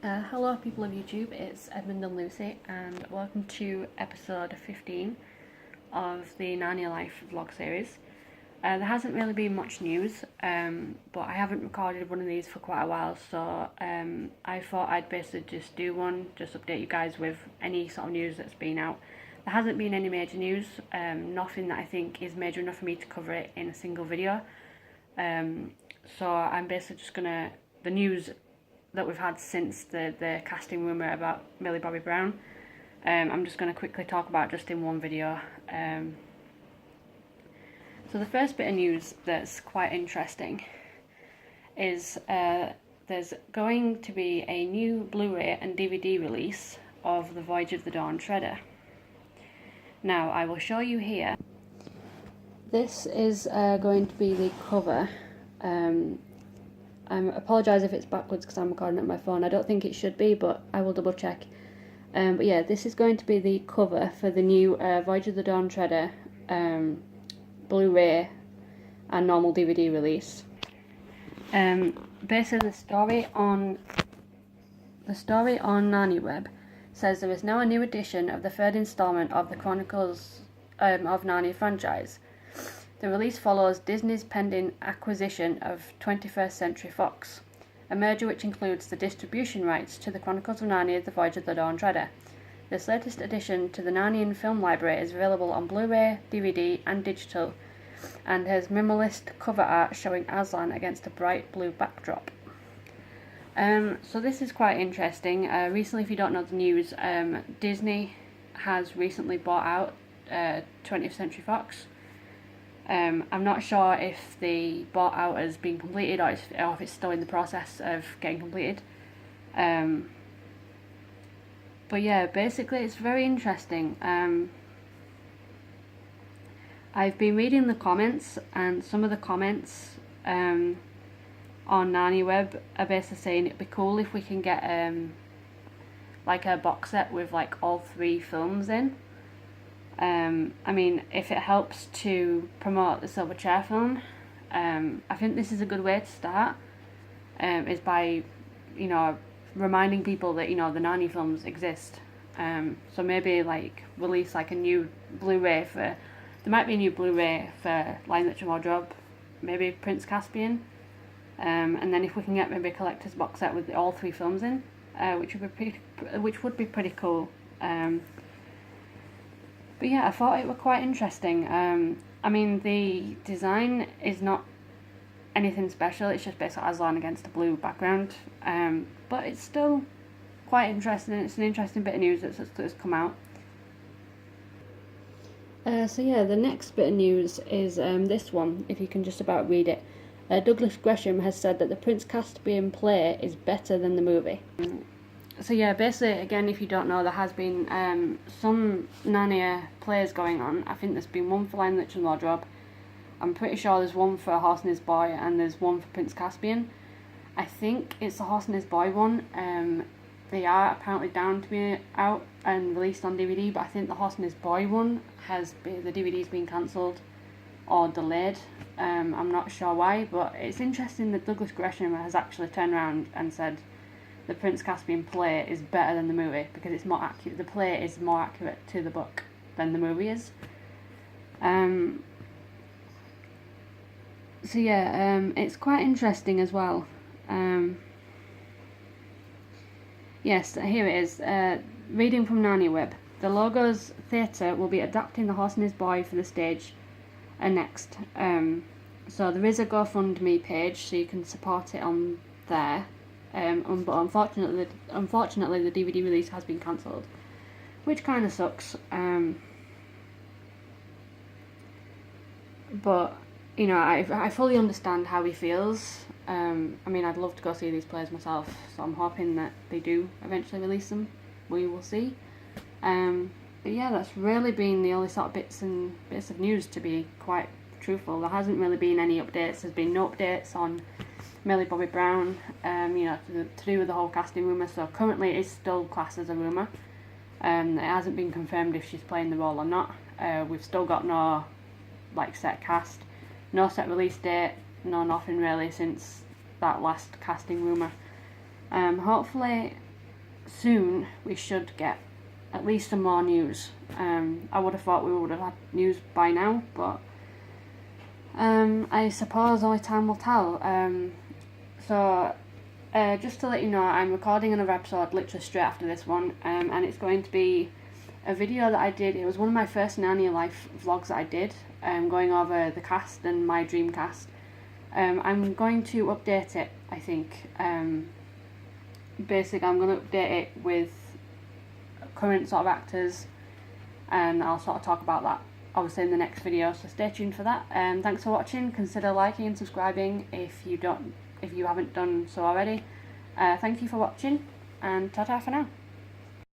Hello people of YouTube, it's Edmund and Lucy and welcome to episode 15 of the Narnia Life vlog series. There hasn't really been much news, but I haven't recorded one of these for quite a while, so I thought I'd basically just do one, just update you guys with any sort of news that's been out. There hasn't been any major news, nothing that I think is major enough for me to cover it in a single video. So I'm basically just gonna, the news that we've had since the casting rumour about Millie Bobby Brown, I'm just going to quickly talk about just in one video. So the first bit of news that's quite interesting is there's going to be a new Blu-ray and DVD release of the Voyage of the Dawn Treader. Now I will show you here. This is going to be the cover. I apologise if it's backwards because I'm recording it on my phone. I don't think it should be, but I will double check. But yeah, this is going to be the cover for the new Voyage of the Dawn Treader Blu-ray and normal DVD release. Basically, the story on Narnia Web says there is now a new edition of the third instalment of the Chronicles of Narnia franchise. The release follows Disney's pending acquisition of 21st Century Fox, a merger which includes the distribution rights to the Chronicles of Narnia: The Voyage of the Dawn Treader. This latest addition to the Narnian film library is available on Blu-ray, DVD and digital, and has minimalist cover art showing Aslan against a bright blue backdrop. So this is quite interesting. Recently, if you don't know the news, Disney has recently bought out 20th Century Fox. I'm not sure if the bought out has been completed or if it's still in the process of getting completed. But yeah, basically it's very interesting. I've been reading the comments, and some of the comments on Narnia Web are basically saying it'd be cool if we can get like a box set with like all 3 films in. I mean, if it helps to promote the Silver Chair film, I think this is a good way to start, is by, reminding people that, the Narnia films exist. So maybe, like, release, like, a new Blu-ray there might be a new Blu-ray for Lion, Witch and Wardrobe, maybe Prince Caspian, and then if we can get maybe a collector's box set with all 3 films in, which would be pretty cool. But yeah, I thought it was quite interesting. I mean, the design is not anything special, it's just basically Aslan against a blue background, but it's still quite interesting. It's an interesting bit of news that's come out. So yeah, the next bit of news is this one, if you can just about read it. Douglas Gresham has said that the Prince Caspian play is better than the movie. So yeah, basically, again, if you don't know, there has been some Narnia plays going on. I think there's been one for Lion, Witch and Wardrobe. I'm pretty sure there's one for A Horse and His Boy, and there's one for Prince Caspian. I think it's the Horse and His Boy one. They are apparently down to be out and released on DVD, but I think the Horse and His Boy one the DVD's been cancelled or delayed. I'm not sure why, but it's interesting that Douglas Gresham has actually turned around and said the Prince Caspian play is better than the movie because it's more accurate. The play is more accurate to the book than the movie is. So yeah, it's quite interesting as well. Yes, here it is. Reading from Narnia Web. The Logos Theatre will be adapting The Horse and His Boy for the stage next. So there is a GoFundMe page, so you can support it on there. But unfortunately the DVD release has been cancelled, which kind of sucks. But I fully understand how he feels. I mean, I'd love to go see these plays myself, so I'm hoping that they do eventually release them. We will see. But yeah, that's really been the only sort of bits of news, to be quite truthful. There hasn't really been any updates. There's been no updates on Millie Bobby Brown, to do with the whole casting rumour. So currently it is still classed as a rumour. It hasn't been confirmed if she's playing the role or not. We've still got no set cast, no set release date, no nothing really since that last casting rumour. Hopefully soon we should get at least some more news. I would have thought we would have had news by now, but I suppose only time will tell. So just to let you know, I'm recording another episode literally straight after this one, and it's going to be a video that I did. It was one of my first Narnia Life vlogs that I did, going over the cast and my dream cast. I'm going to update it, I think. Basically, I'm going to update it with current sort of actors, and I'll sort of talk about that obviously in the next video, so stay tuned for that. Thanks for watching. Consider liking and subscribing if you haven't done so already. Thank you for watching, and ta-ta for now.